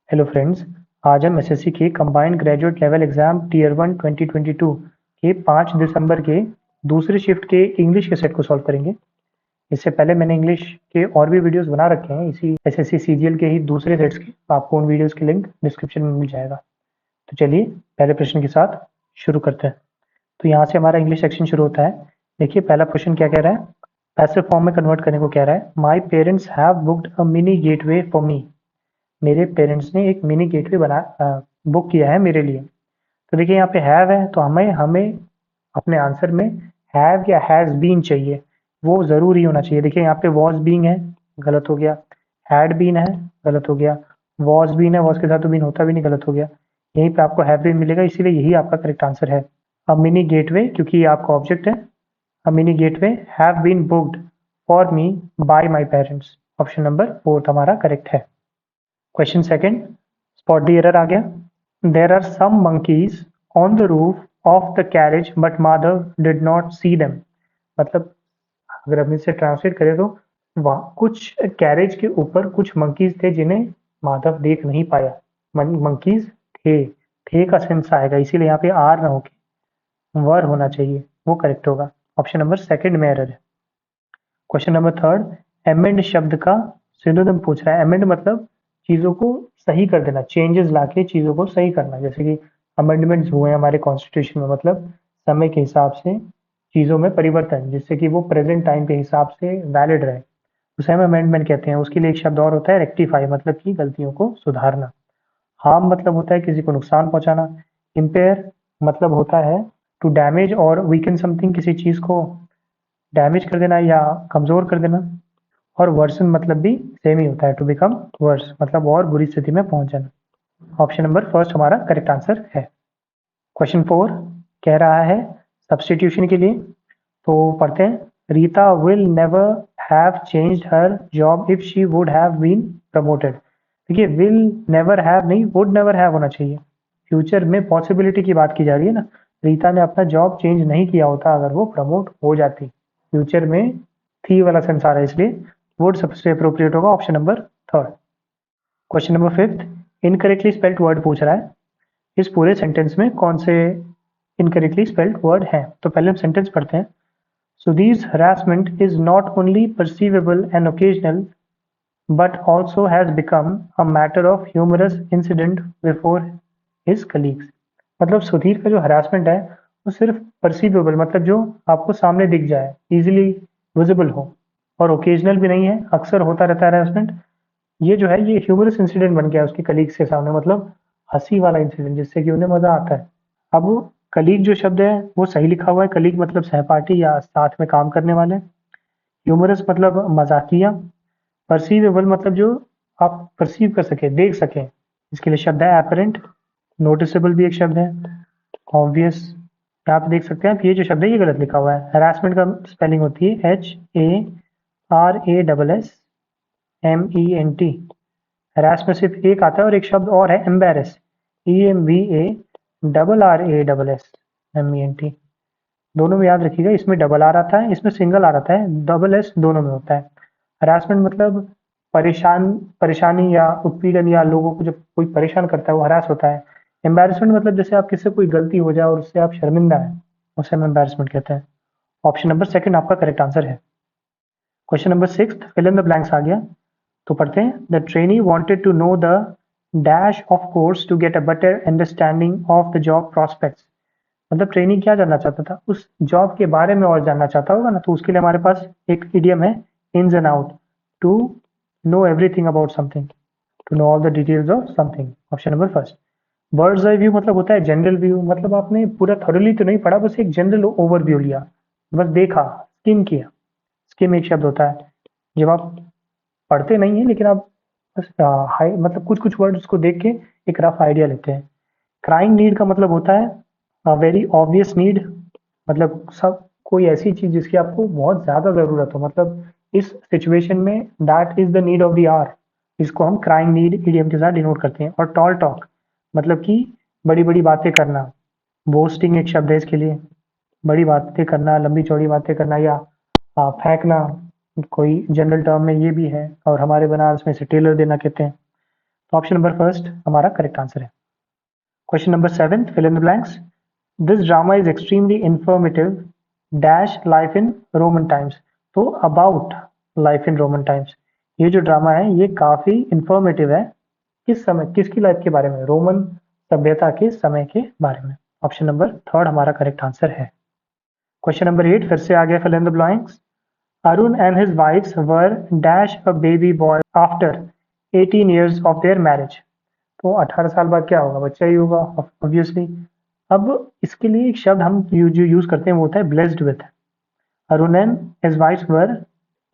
Hello friends. आज हम SSC के combined graduate level exam tier 1 2022 के 5 दिसंबर के दूसरे शिफ्ट के इंग्लिश के सेट को सॉल्व करेंगे। इससे पहले मैंने इंग्लिश के और भी वीडियोस बना रखे हैं इसी एसएससी सीजीएल के ही दूसरे सेट्स के। आपको उन वीडियोस की लिंक डिस्क्रिप्शन में मिल जाएगा। तो चलिए पहले प्रश्न के साथ शुरू करते हैं। तो यहाँ से हमारा इंग्लिश सेक्शन शुरू होता है। देखिए पहला क्वेश्चन क्या कह रहा है, पैसिव फॉर्म में कन्वर्ट करने को कह रहा है। My parents have booked a mini gateway for me. मेरे पेरेंट्स ने एक मिनी गेटवे बुक किया है मेरे लिए। तो देखिए यहाँ पे हैव है तो हमें हमें अपने आंसर में हैव या हैज़ बीन चाहिए, वो ज़रूरी होना चाहिए। देखिए यहाँ पे वॉज बीइंग है, गलत हो गया। हैड बीन है, गलत हो गया। वॉज बीन है, वॉज के साथ तो बीन होता भी नहीं, गलत हो गया। यहीं पे आपको हैव बीन मिलेगा, इसीलिए यही आपका करेक्ट आंसर है। अ मिनी गेटवे, क्योंकि ये आपका ऑब्जेक्ट है। A mini getaway have been booked for me by my parents. Option number 4 हमारा करेक्ट है। Question second, spot the error आ गया। There are some monkeys on the roof of the carriage but Madhav did not see them. मतलब अगर हम इसे translate करें तो वहाँ कुछ कैरेज के ऊपर कुछ मंकीज थे जिन्हें माधव देख नहीं पाया। मंकीज थे, थे का सेंस आएगा, इसीलिए यहाँ पे आर ना होके वर होना चाहिए, वो करेक्ट होगा। ऑप्शन नंबर सेकंड में एरर है। क्वेश्चन नंबर थर्ड, एमेंड शब्द का सिनोनिम पूछ रहा है। एमेंड मतलब चीज़ों को सही कर देना, चेंजेस लाके चीज़ों को सही करना। जैसे कि अमेंडमेंट्स हुए हमारे कॉन्स्टिट्यूशन में, मतलब समय के हिसाब से चीज़ों में परिवर्तन, जिससे कि वो प्रेजेंट टाइम के हिसाब से वैलिड रहे, उसे हम अमेंडमेंट कहते हैं। उसके लिए एक शब्द और होता है रेक्टिफाई, मतलब कि गलतियों को सुधारना। हार्म मतलब होता है किसी को नुकसान पहुंचाना। इम्पेयर मतलब होता है टू डैमेज और वीकन समथिंग, किसी चीज़ को डैमेज कर देना या कमज़ोर कर देना। और वर्सन मतलब भी सेम ही होता है, टू बिकम वर्स मतलब और बुरी स्थिति में पहुंच जाना। ऑप्शन नंबर फर्स्ट हमारा करेक्ट आंसर है। क्वेश्चन 4 कह रहा है सब्स्टिट्यूशन के लिए, तो पढ़ते हैं। Rita will never have changed her job if she would have been promoted. देखिए विल नेवर हैव नहीं, वुड नेवर हैव होना चाहिए। फ्यूचर में पॉसिबिलिटी की बात की जा रही है ना। रीता ने अपना जॉब चेंज नहीं किया होता अगर वो प्रमोट हो जाती। फ्यूचर में थी वाला सेंस आ रहा है, इसलिए वुड सबसे अप्रोप्रिएट होगा। Option number third. Question number fifth, incorrectly spelled word पूछ रहा है। इस पूरे सेंटेंस में कौन से इनकरेक्टली स्पेल्ड वर्ड हैं? तो पहले हम सेंटेंस पढ़ते हैं। सुधीर्स harassment is not only perceivable and occasional but also has become a matter of humorous incident before his colleagues। मतलब सुधीर का जो हरासमेंट है वो सिर्फ परसीवेबल, मतलब जो आपको सामने दिख जाए, इजीली विजिबल हो, और ओकेजनल भी नहीं है, अक्सर होता रहता है हरासमेंट। ये जो है ये ह्यूमरस इंसिडेंट बन गया उसके कलीग्स के सामने, मतलब हंसी वाला इंसिडेंट जिससे कि उन्हें मजा आता है। अब कलीग जो शब्द है वो सही लिखा हुआ है। कलीग मतलब सहपाठी या साथ में काम करने वाले। ह्यूमरस मतलब मजाकिया। परसीवेबल मतलब जो आप परसीव कर सके, देख सकें, इसके लिए शब्द है एपरेंट। नोटिसेबल भी एक शब्द है। ऑब्वियस, यहाँ पे देख सकते हैं आप, ये जो शब्द है ये गलत लिखा हुआ है। हरासमेंट का स्पेलिंग होती है HARASSMENT। हरास में सिर्फ एक आता है और एक शब्द और है एम्बेरस, EMBARRASSMENT। दोनों में याद रखिएगा, इसमें डबल आर आता है, इसमें सिंगल आर आता है, डबल एस दोनों में होता है। हरासमेंट मतलब परेशानी या उत्पीड़न, या लोगों को जब कोई परेशान करता है वो हरास होता है। एम्बैरेसमेंट मतलब जैसे आप किससे कोई गलती हो जाए और उससे आप शर्मिंदा है, उसे हम एम्बैरेसमेंट कहते हैं। ऑप्शन नंबर सेकंड आपका करेक्ट आंसर है। Question number six, fill in the blanks आ गया, तो पढ़ते हैं। The trainee wanted to know the dash of course to get a better understanding of the job prospects. मतलब ट्रेनी क्या जानना चाहता था, उस जॉब के बारे में और जानना चाहता होगा ना, तो उसके लिए हमारे पास एक इडियम है, ins and out. To know everything about something, to know all the details of something. Option number first. Bird's eye view मतलब होता है जनरल व्यू, मतलब आपने पूरा थॉरली तो नहीं पढ़ा, बस एक जनरल ओवरव्यू लिया, बस देखा, स्किम किया। स्किम एक शब्द होता है जब आप पढ़ते नहीं है लेकिन आप बस हाई मतलब कुछ कुछ वर्ड्स को देख के एक रफ आइडिया लेते हैं। क्राइंग नीड का मतलब होता है वेरी ऑब्वियस नीड, मतलब सब कोई ऐसी चीज जिसकी आपको बहुत ज्यादा जरूरत हो, मतलब इस सिचुएशन में that is the need of the hour, इसको हम क्राइंग नीड इडियम के साथ डिनोट करते हैं। और टॉल टॉक मतलब कि बड़ी बड़ी बातें करना। बोस्टिंग एक शब्द है इसके लिए, बड़ी बातें करना, लंबी चौड़ी बातें करना, या फेंकना कोई जनरल टर्म में ये भी है, और हमारे बनारस में इसे टेलर देना कहते हैं। तो ऑप्शन नंबर फर्स्ट हमारा करेक्ट आंसर है। Question number 7, fill in the blanks. This drama is extremely informative dash life in Roman times. तो about life in Roman times, ये जो ड्रामा है ये काफी इंफॉर्मेटिव है। किस समय, किसकी लाइफ के बारे में? रोमन सभ्यता के समय के बारे में। ऑप्शन नंबर थर्ड हमारा करेक्ट आंसर है। क्वेश्चन नंबर 8 फिर से आ गया, fill in the blanks. Arun and his wives were dash a baby boy after 18 years of their marriage। तो 18 साल बाद क्या होगा? बच्चा ही होगा ऑब्वियसली। अब इसके लिए एक शब्द हम जो यूज करते हैं वो होता है blessed with. Arun and his wives were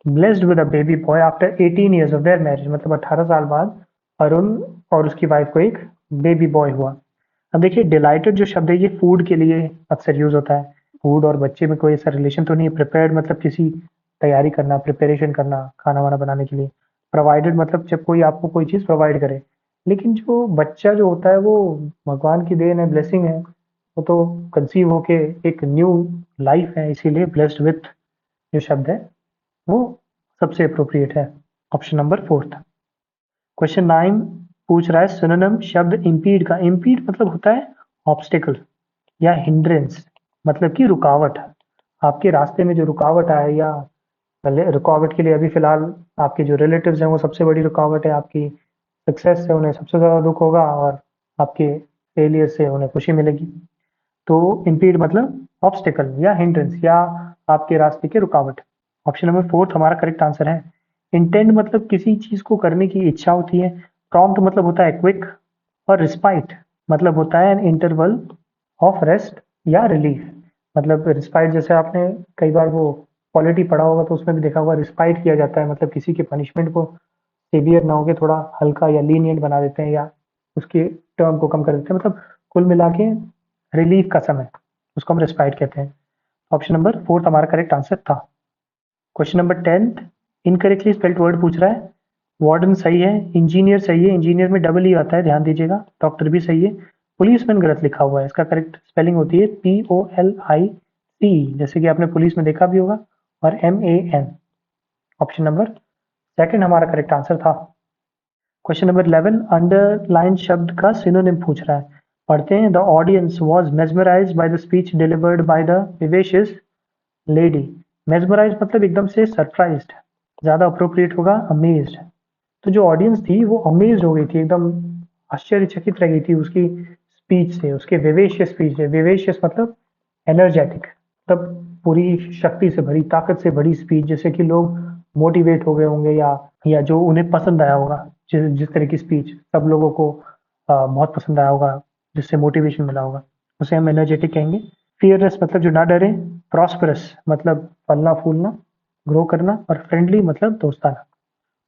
blessed with a baby boy after 18 years of their marriage. मतलब 18 साल बाद अरुण और उसकी वाइफ को एक बेबी बॉय हुआ। अब देखिए डिलाइटेड जो शब्द है ये फूड के लिए अक्सर यूज होता है। फूड और बच्चे में कोई ऐसा रिलेशन तो नहीं है। प्रिपेयर्ड मतलब किसी तैयारी करना, प्रिपरेशन करना खाना वाना बनाने के लिए। प्रोवाइडेड मतलब जब कोई आपको कोई चीज़ प्रोवाइड करे। लेकिन जो बच्चा जो होता है वो भगवान की देन है, ब्लेसिंग है। वो तो कंसीव होके एक न्यू लाइफ है, इसीलिए ब्लेस्ड विथ जो शब्द है वो सबसे अप्रोप्रिएट है। Option number fourth. क्वेश्चन 9 पूछ रहा है सिनोनिम शब्द इम्पीड का। इम्पीड मतलब होता है ऑब्स्टिकल या हिंड्रेंस, मतलब कि रुकावट। आपके रास्ते में जो रुकावट आए, या पहले रुकावट के लिए अभी फिलहाल आपके जो रिलेटिव्स हैं वो सबसे बड़ी रुकावट है। आपकी सक्सेस से उन्हें सबसे ज़्यादा दुख होगा और आपके फेलियर से उन्हें खुशी मिलेगी। तो इम्पीड मतलब ऑब्स्टिकल या हिंड्रेंस या आपके रास्ते की रुकावट। ऑप्शन नंबर फोर्थ हमारा करेक्ट आंसर है। इंटेंड मतलब किसी चीज़ को करने की इच्छा होती है। प्रॉम्प्ट मतलब होता है क्विक। और रिस्पाइट मतलब होता है एन इंटरवल ऑफ रेस्ट या रिलीफ। मतलब रिस्पाइट जैसे आपने कई बार वो पॉलिटी पढ़ा होगा तो उसमें भी देखा होगा, रिस्पाइट किया जाता है मतलब किसी के पनिशमेंट को सीवियर ना होके थोड़ा हल्का या लीनियंट बना देते हैं, या उसके टर्म को कम कर देते हैं। मतलब कुल मिला के रिलीफ का समय, उसको हम रिस्पाइट कहते हैं। ऑप्शन नंबर फोर्थ हमारा करेक्ट आंसर था। Question number 10 incorrectly spelled word पूछ रहा है। वार्डन सही है, इंजीनियर सही है, इंजीनियर में डबल ई आता है ध्यान दीजिएगा। डॉक्टर भी सही है। पुलिसमैन गलत लिखा हुआ है, इसका करेक्ट स्पेलिंग होती है POLIC, जैसे कि आपने पुलिस में देखा भी होगा, और MAN। ऑप्शन नंबर सेकंड हमारा करेक्ट आंसर था। क्वेश्चन नंबर 11 अंडरलाइन शब्द का सिनोनिम पूछ रहा है। पढ़ते हैं, the audience was mesmerize by the speech delivered by the vivacious lady. Mesmerize मतलब एकदम से सरप्राइज्ड, ज्यादा अप्रोप्रिएट होगा अमेज्ड। तो जो ऑडियंस थी वो अमेज्ड हो गई थी, एकदम आश्चर्यचकित रह गई थी उसकी स्पीच से, उसके विवेशियस स्पीच से। विवेशियस मतलब एनर्जेटिक, मतलब पूरी शक्ति से भरी, ताकत से भरी स्पीच, जैसे कि लोग मोटिवेट हो गए होंगे या जो उन्हें पसंद आया होगा। जिस तरह की स्पीच सब लोगों को बहुत पसंद आया होगा, जिससे मोटिवेशन मिला होगा, उसे हम एनर्जेटिक कहेंगे। फियरलेस मतलब जो ना डरे। प्रॉस्परस मतलब फलना फूलना, ग्रो करना। और फ्रेंडली मतलब दोस्ताना।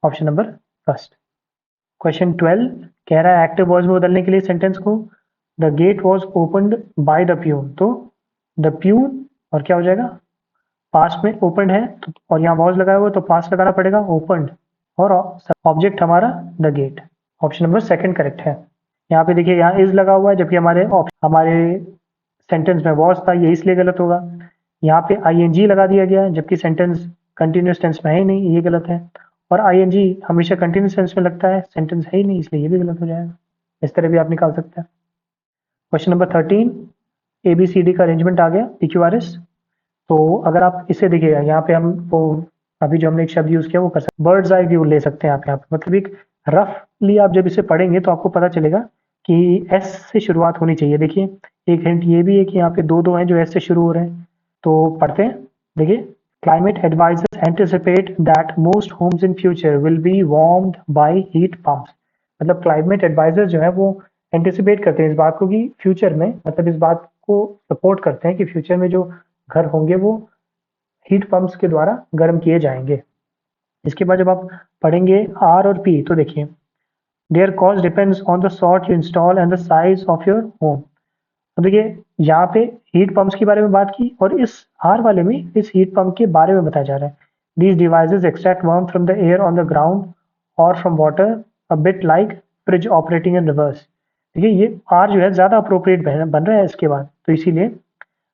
Option number first. क्वेश्चन 12 कह रहा है एक्टिव वॉइस में बदलने के लिए सेंटेंस को, the gate was opened by the peon. तो द प्यून और क्या हो जाएगा, पास्ट में ओपनड है तो, और यहाँ वॉज लगाया हुआ तो पास्ट लगाना पड़ेगा, ओपनड, और ऑब्जेक्ट हमारा the gate. Option number second correct है। यहाँ पे देखिए यहाँ इज लगा हुआ है, जबकि हमारे सेंटेंस में वॉज था, ये इसलिए गलत होगा। यहाँ पे ING लगा दिया गया है, जबकि सेंटेंस कंटिन्यूस टेंस में है ही नहीं, ये गलत है। और ING हमेशा कंटिन्यूस टेंस में लगता है, सेंटेंस है ही नहीं, इसलिए ये भी गलत हो जाएगा। इस तरह भी आप निकाल सकते हैं। क्वेश्चन नंबर 13 ABCD का अरेंजमेंट आ गया PQRS। तो अगर आप इसे देखिएगा यहाँ पे हम वो अभी जो हमने एक शब्द यूज किया वो कर सकते, बर्ड्स आई व्यू ले सकते हैं आप यहाँ पे। मतलब एक रफली आप जब इसे पढ़ेंगे तो आपको पता चलेगा कि S से शुरुआत होनी चाहिए। देखिए एक हिंट ये भी है कि यहाँ पे दो दो हैं जो S से शुरू हो रहे हैं। तो पढ़ते हैं, देखिए climate advisers anticipate that most homes in future will be warmed by heat pumps. मतलब क्लाइमेट एडवाइजर जो है वो एंटिसिपेट करते हैं इस बात को कि फ्यूचर में, मतलब इस बात को सपोर्ट करते हैं कि फ्यूचर में जो घर होंगे वो हीट पंप्स के द्वारा गर्म किए जाएंगे। इसके बाद जब आप पढ़ेंगे R और P तो देखिए there cost depends on the sort you install and the size of your home. तो देखिए यहाँ पे हीट पंप्स के बारे में बात की, और इस R वाले में इस हीट पंप के बारे में बताया जा रहा है। These devices extract warm from the air on the ground और from water, a bit like fridge operating in reverse. देखिए ये R जो है ज़्यादा अप्रोप्रिएट बन रहा है इसके बाद, तो इसीलिए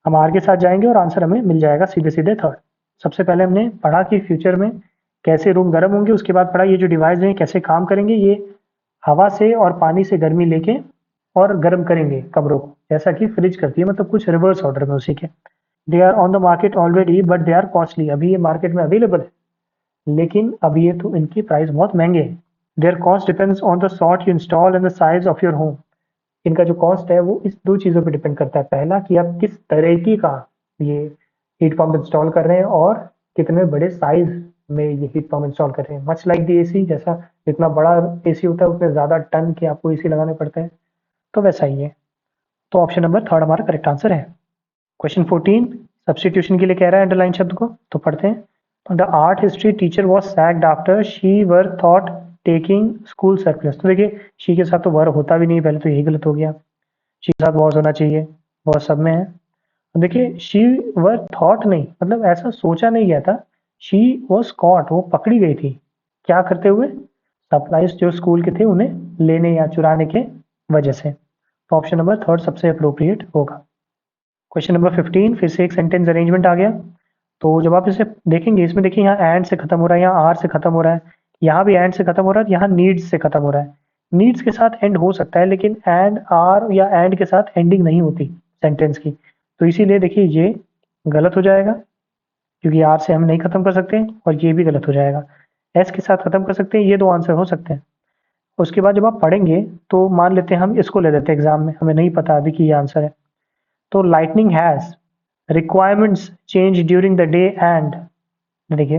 हम R के साथ जाएंगे और आंसर हमें मिल जाएगा सीधे सीधे थर्ड। सबसे पहले हमने पढ़ा कि फ्यूचर में कैसे रूम गर्म होंगे, उसके बाद पढ़ा ये जो डिवाइस हैं कैसे काम करेंगे, ये हवा से और पानी से गर्मी लेके और गर्म करेंगे कमरों को, जैसा कि फ्रिज करती है, मतलब कुछ रिवर्स ऑर्डर में उसी के। They are on the market already but they are costly, अभी ये मार्केट में अवेलेबल है लेकिन अभी ये तो इनकी प्राइस बहुत महंगे हैं। There cost depends on the sort you install and the size of your home. इनका जो कॉस्ट है वो इस दो चीज़ों पे डिपेंड करता है। पहला कि आप किस तरीके का ये हीट पंप इंस्टॉल कर रहे हैं और कितने बड़े साइज में ये हीट पंप इंस्टॉल कर रहे हैं। मच लाइक द एसी, जैसा जितना बड़ा एसी होता है उतने ज़्यादा टन के आपको एसी लगाने पड़ते हैं, तो वैसा ही है। तो ऑप्शन नंबर थर्ड हमारा करेक्ट आंसर है। क्वेश्चन 14 सब्स्टिट्यूशन के लिए कह रहा है अंडरलाइन शब्द को, तो पढ़ते हैं। The art history teacher was sacked after she were thought taking school circulars. तो देखिए शी के साथ तो वर होता भी नहीं, पहले तो यही गलत हो गया। शी के साथ वॉज होना चाहिए, वॉज सब में है। अब देखिए शी वर थॉट नहीं, मतलब ऐसा सोचा नहीं गया था। शी वॉज कॉट, वो पकड़ी गई थी। क्या करते हुए? सप्लाइज जो स्कूल के थे उन्हें लेने या चुराने के वजह से। तो ऑप्शन नंबर थर्ड सबसे अप्रोप्रिएट होगा। क्वेश्चन नंबर 15 फिर से एक सेंटेंस अरेंजमेंट आ गया। तो जब आप इसे देखेंगे, इसमें देखिए यहाँ एंड से खत्म हो रहा है, यहाँ आर से खत्म हो रहा है, यहाँ भी एंड से खत्म हो रहा है, यहाँ नीड्स से खत्म हो रहा है। नीड्स के साथ एंड हो सकता है लेकिन एंड आर या एंड के साथ एंडिंग नहीं होती सेंटेंस की। तो इसीलिए देखिए ये गलत हो जाएगा क्योंकि आर से हम नहीं खत्म कर सकते, और ये भी गलत हो जाएगा। एस के साथ खत्म कर सकते हैं, ये दो आंसर हो सकते हैं। उसके बाद जब आप पढ़ेंगे तो मान लेते हैं हम इसको ले लेते हैं एग्जाम में, हमें नहीं पता अभी कि ये आंसर है। तो lightning has requirements change during the day and, देखिए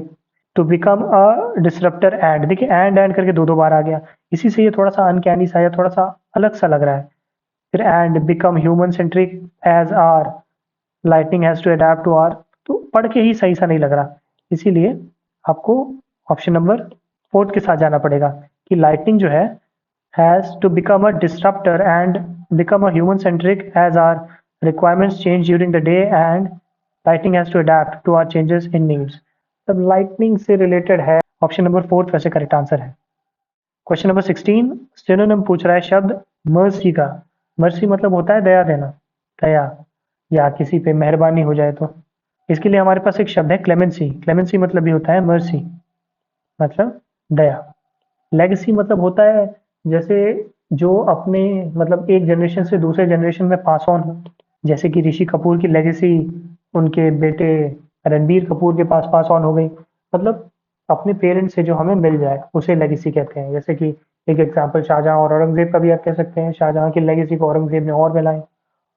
to become a disrupter and, देखिए एंड करके दो दो बार आ गया, इसी से ये थोड़ा सा अनकैनी सा या थोड़ा सा अलग सा लग रहा है। फिर and become human centric as our lightning has to adapt to our, तो पढ़ के ही सही सा नहीं लग रहा, इसीलिए आपको ऑप्शन नंबर फोर्थ के साथ जाना पड़ेगा कि लाइटनिंग जो है has to become a disruptor and become a human centric as our requirements change during the day and lightning has to adapt to our changes in needs। तब lightning से related है, ऑप्शन नंबर फोर्थ वैसे correct answer है। Question number 16 synonym पूछ रहा है शब्द mercy का। मर्सी मतलब होता है दया देना, दया या किसी पे मेहरबानी हो जाए तो। इसके लिए हमारे पास एक शब्द है क्लेमेंसी। क्लेमेंसी मतलब भी होता है मर्सी, मतलब दया। लेगेसी मतलब होता है जैसे जो अपने मतलब एक जनरेशन से दूसरे जनरेशन में पास ऑन हो, जैसे कि ऋषि कपूर की लेगेसी उनके बेटे रणबीर कपूर के पास पास ऑन हो गई, मतलब अपने पेरेंट्स से जो हमें मिल जाए उसे लेगेसी कहते हैं। जैसे कि एक एग्जांपल शाहजहां और औरंगजेब का भी आप कह सकते हैं, शाहजहां की लेगेसी को औरंगजेब ने और मिलाई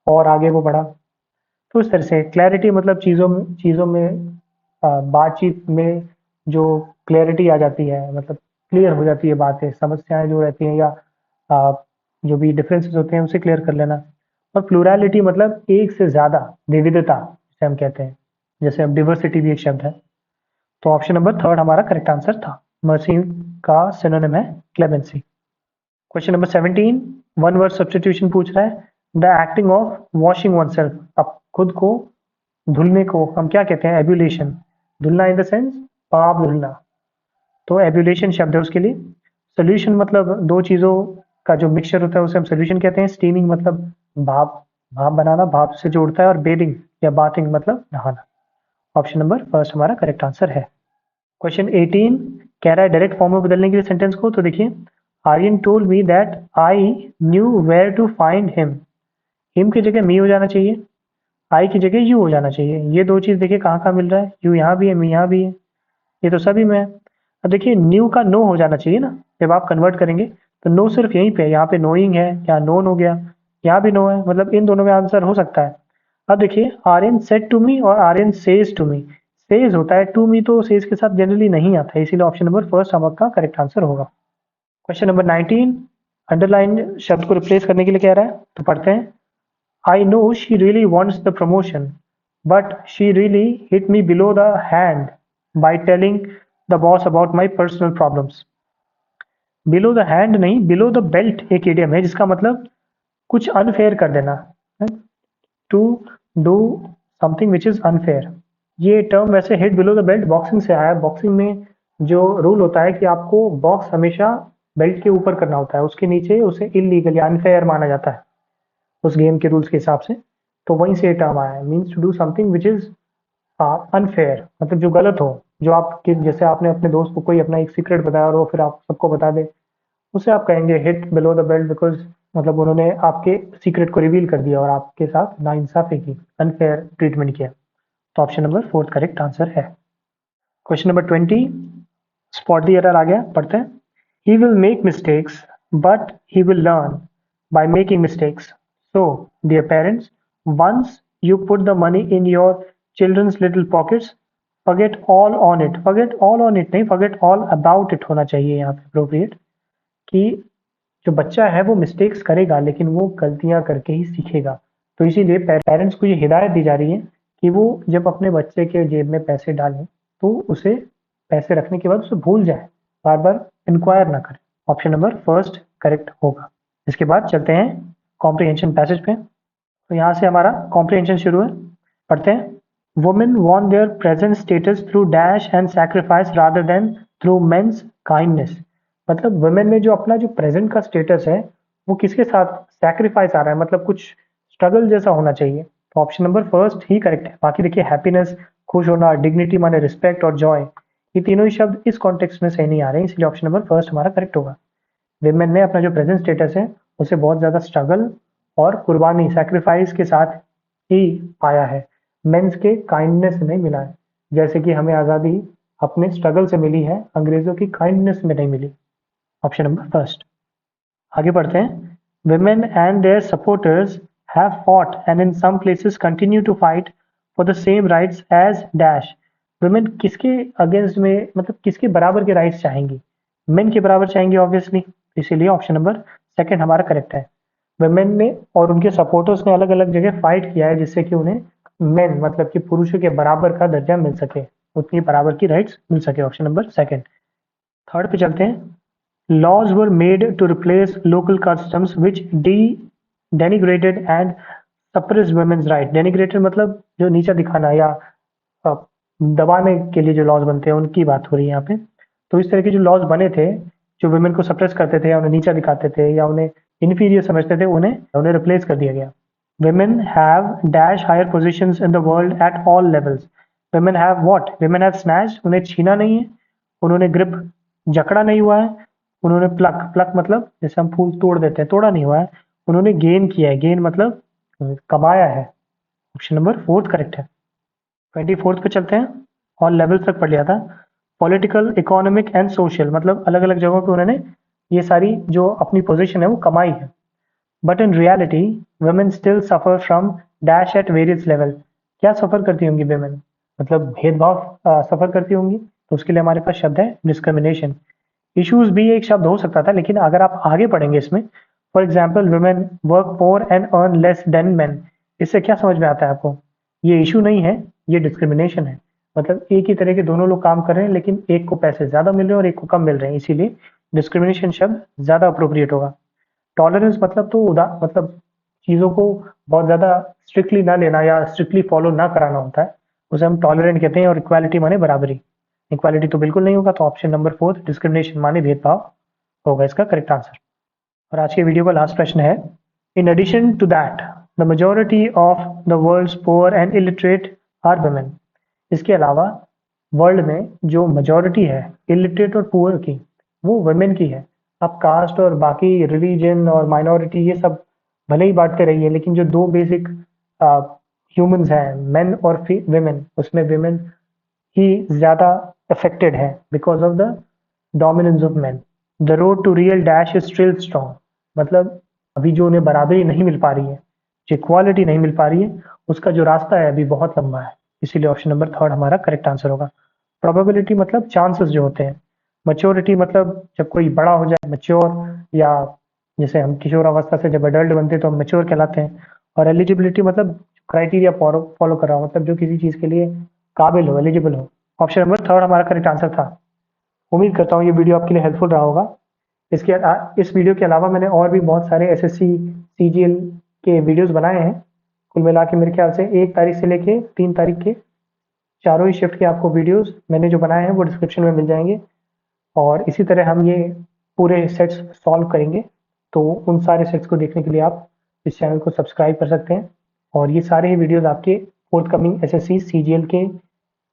और आगे वो बढ़ा। तो इस तरह से क्लैरिटी मतलब चीज़ों में बातचीत में जो क्लैरिटी आ जाती है, मतलब क्लियर हो जाती है बातें, समस्याएं जो रहती हैं या आ, जो भी डिफरेंसेस होते हैं उसे क्लियर कर लेना। और प्लूरैलिटी मतलब एक से ज़्यादा, विविधता जिसे हम कहते हैं, जैसे अब डिवर्सिटी भी एक शब्द है। तो ऑप्शन नंबर थर्ड हमारा करेक्ट आंसर था। मर्सी का सिनोनिम है clemency. Question number 17 one word substitution पूछ रहा है। The acting of washing one self, अब खुद को धुलने को हम क्या कहते हैं? एब्यूलेशन। धुलना इन द सेंस पाप धुलना, तो एब्यूलेशन शब्द है उसके लिए। सोल्यूशन मतलब दो चीज़ों का जो मिक्सचर होता है उसे हम सोल्यूशन कहते हैं। स्टीमिंग मतलब भाप, भाप बनाना, भाप से जो उड़ता है। और बेदिंग या बाथिंग मतलब नहाना। ऑप्शन नंबर फर्स्ट हमारा करेक्ट आंसर है। क्वेश्चन 18 कह रहा है डायरेक्ट फॉर्म में बदलने के लिए सेंटेंस को। तो देखिए Aryan told me that I knew where to find him. Him की जगह मी हो जाना चाहिए, आई की जगह यू हो जाना चाहिए। ये दो चीज़ देखिए कहाँ कहाँ मिल रहा है, यू यहाँ भी है, मी यहाँ भी है, ये तो सभी में है। अब देखिए न्यू का नो हो जाना चाहिए ना, जब आप कन्वर्ट करेंगे तो नो सिर्फ यहीं पे, यहाँ पे नोइंग है, यहाँ नोन हो गया, यहाँ भी नो है, मतलब इन दोनों में आंसर हो सकता है। अब देखिए आर्यन सेड टू मी और Aryan says to me. Says होता है, टू मी तो सेज के साथ जनरली नहीं आता है, इसीलिए ऑप्शन नंबर फर्स्ट आपका करेक्ट आंसर होगा। क्वेश्चन नंबर 19 अंडरलाइन शब्द को रिप्लेस करने के लिए कह रहा है, तो पढ़ते हैं। I know she really wants the promotion, but she really hit me below the hand by telling the boss about my personal problems। Below the hand नहीं, below the belt एक idiom है जिसका मतलब कुछ अनफेयर कर देना, to do something which is unfair. ये term वैसे hit below the belt boxing से आया है। बॉक्सिंग में जो रूल होता है कि आपको बॉक्स हमेशा बेल्ट के ऊपर करना होता है, उसके नीचे उसे इलीगल या अनफेयर माना जाता है उस गेम के रूल्स के हिसाब से। तो वहीं से ये टर्म आया है, means to do something which is unfair, मतलब जो गलत हो, जो आप जैसे आपने अपने दोस्त को कोई अपना एक सीक्रेट बताया और वो फिर आप सबको बता दे, उसे आप कहेंगे hit below the belt, because मतलब उन्होंने आपके सीक्रेट को रिवील कर दिया और आपके साथ नाइंसाफी की, अनफेयर ट्रीटमेंट किया। तो option number fourth correct answer है। Question number 20, spot the error आ गया, पढ़ते हैं। He will make mistakes but he will learn by making mistakes. So, dear parents, once you put the money in your children's little pockets, forget all on it. Forget all on it नहीं, forget all about it होना चाहिए यहाँ पे appropriate, कि जो बच्चा है वो मिस्टेक्स करेगा लेकिन वो गलतियां करके ही सीखेगा। तो इसीलिए पेरेंट्स को ये हिदायत दी जा रही है कि वो जब अपने बच्चे के जेब में पैसे डालें तो उसे पैसे रखने के बाद उसे भूल जाए, बार बार इंक्वायर ना करें। ऑप्शन नंबर फर्स्ट करेक्ट होगा। इसके बाद चलते हैं कॉम्प्रिहेंशन पैसेज पे। तो यहाँ से हमारा कॉम्प्रिहेंशन शुरू है, पढ़ते हैं। Women won their present status through dash and sacrifice rather than through men's kindness. मतलब वुमेन में जो अपना जो प्रेजेंट का स्टेटस है वो किसके साथ सैक्रिफाइस आ रहा है, मतलब कुछ स्ट्रगल जैसा होना चाहिए। तो ऑप्शन नंबर फर्स्ट ही करेक्ट है। बाकी देखिए हैप्पीनेस, खुश होना, डिग्निटी माने रिस्पेक्ट और जॉय, ये तीनों ही शब्द इस कॉन्टेक्स्ट में सही नहीं आ रहे हैं, इसलिए ऑप्शन नंबर फर्स्ट हमारा करेक्ट होगा। विमेन ने अपना जो प्रेजेंट स्टेटस है उसे बहुत ज़्यादा स्ट्रगल और कुर्बानी, सैक्रिफाइस के साथ ही पाया है, मेंस के काइंडनेस से नहीं मिला है। जैसे कि हमें आज़ादी अपने स्ट्रगल से मिली है, अंग्रेज़ों की काइंडनेस में नहीं मिली। Option number first. आगे बढ़ते हैं। Women and their supporters have fought and in some places continue to fight for the same rights as dash. Women किसके अगेंस्ट में, मतलब किसके बराबर के राइट्स चाहेंगी? मेन के बराबर चाहेंगे ऑब्वियसली, इसीलिए ऑप्शन नंबर सेकंड हमारा करेक्ट है। वुमेन ने और उनके सपोर्टर्स ने अलग अलग जगह फाइट किया है जिससे कि उन्हें मेन मतलब कि पुरुषों के बराबर का दर्जा मिल सके, उतनी बराबर की राइट्स मिल सके। Option number second. थर्ड पे चलते हैं। Laws were made to replace local customs which denigrated and suppress women's right. Denigrated मतलब जो नीचा दिखाना या अ, दबाने के लिए जो लॉज बनते हैं उनकी बात हो रही है यहाँ पे। तो इस तरह के जो लॉज बने थे जो वुमेन को सप्रेस करते थे या उन्हें नीचा दिखाते थे या उन्हें इन्फीरियर समझते थे, उन्हें उन्हें रिप्लेस कर दिया गया। women have dash higher positions in the world at all levels. women have what? women have snatched, उन्हें छीना नहीं है, उन्होंने ग्रिप जकड़ा नहीं हुआ है, उन्होंने प्लक, प्लक मतलब जैसे हम फूल तोड़ देते हैं, तोड़ा नहीं हुआ है, उन्होंने गेन किया है, गेन मतलब कमाया है। ऑप्शन नंबर फोर्थ करेक्ट है। 24th पे चलते हैं। और लेवल तक पढ़ लिया था। पॉलिटिकल, इकोनॉमिक एंड सोशल मतलब अलग अलग जगहों पे उन्होंने ये सारी जो अपनी पोजीशन है वो कमाई है। But in reality women still suffer from dash at various level. क्या सफर करती होंगी वुमेन? मतलब भेदभाव सफर करती होंगी, तो उसके लिए हमारे पास शब्द है डिस्क्रिमिनेशन। इश्यूज भी एक शब्द हो सकता था, लेकिन अगर आप आगे पढ़ेंगे इसमें, for example women work more and earn less than man, इससे क्या समझ में आता है आपको? ये इशू नहीं है, ये डिस्क्रिमिनेशन है। मतलब एक ही तरह के दोनों लोग काम कर रहे हैं लेकिन एक को पैसे ज्यादा मिल रहे हैं और एक को कम मिल रहे हैं, इसीलिए डिस्क्रिमिनेशन शब्द ज्यादा अप्रोप्रिएट होगा। टॉलरेंस मतलब तो मतलब चीज़ों को बहुत ज़्यादा स्ट्रिक्टली ना लेना या स्ट्रिक्टली फॉलो ना कराना होता है, उसे हम टॉलरेंट कहते हैं। और इक्वालिटी माने बराबरी, इक्वालिटी तो बिल्कुल नहीं होगा, तो ऑप्शन नंबर फोर्थ डिस्क्रिमिनेशन माने भेदभाव होगा इसका करेक्ट आंसर। और आज के वीडियो का लास्ट प्रश्न है। In addition to that the majority of the world's poor and illiterate are women. इसके अलावा वर्ल्ड में जो मेजोरिटी है इलिटरेट और पुअर की, वो वुमेन की है। अब कास्ट और बाकी रिलीजन और माइनॉरिटी ये सब भले ही बांटते रहिए, लेकिन जो दो बेसिक ह्यूमंस हैं मेन और विमेन, उसमें विमेन ही ज़्यादा अफेक्टेड है because of the dominance of men. The road to real dash is still strong. मतलब अभी जो उन्हें बराबरी नहीं मिल पा रही है, जो इक्वालिटी नहीं मिल पा रही है, उसका जो रास्ता है अभी बहुत लंबा है, इसीलिए ऑप्शन नंबर थर्ड हमारा करेक्ट आंसर होगा। प्रोबेबिलिटी मतलब चांसेस जो होते हैं। मैच्योरिटी मतलब जब कोई बड़ा हो जाए, मैच्योर, या जैसे हम किशोर अवस्था से जब अडल्ट बनते हैं तो हम मैच्योर कहलाते हैं। और एलिजिबिलिटी मतलब क्राइटेरिया फॉलो कर रहा हो, मतलब जो किसी चीज़ के लिए काबिल हो, एलिजिबल हो। ऑप्शन नंबर थर्ड हमारा करेक्ट आंसर था। उम्मीद करता हूँ ये वीडियो आपके लिए हेल्पफुल रहा होगा। इस वीडियो के अलावा मैंने और भी बहुत सारे एसएससी सीजीएल के वीडियोस बनाए हैं। कुल मिला के मेरे ख्याल से 1 तारीख से लेके 3 तारीख के चारों ही शिफ्ट के आपको वीडियोस मैंने जो बनाए हैं वो डिस्क्रिप्शन में मिल जाएंगे। और इसी तरह हम ये पूरे सेट्स सॉल्व करेंगे, तो उन सारे सेट्स को देखने के लिए आप इस चैनल को सब्सक्राइब कर सकते हैं। और ये सारे ही वीडियोस आपके फोर्थ कमिंग एसएससी सीजीएल के,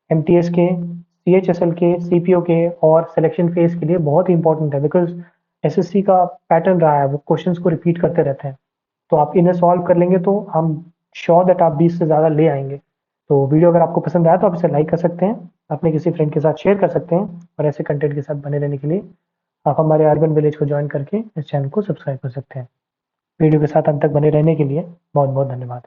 एमटीएस के, सीएचएसएल के, सीपीओ के और सिलेक्शन फेज के लिए बहुत ही इंपॉर्टेंट है, बिकॉज एसएससी का पैटर्न रहा है, वो क्वेश्चंस को रिपीट करते रहते हैं। तो आप इन्हें सॉल्व कर लेंगे तो हम श्योर दैट आप 20 से ज़्यादा ले आएंगे। तो वीडियो अगर आपको पसंद आया तो आप इसे लाइक कर सकते हैं, अपने किसी फ्रेंड के साथ शेयर कर सकते हैं, और ऐसे कंटेंट के साथ बने रहने के लिए आप हमारे अर्बन विलेज को ज्वाइन करके इस चैनल को सब्सक्राइब कर सकते हैं। वीडियो के साथ अंत तक बने रहने के लिए बहुत बहुत धन्यवाद।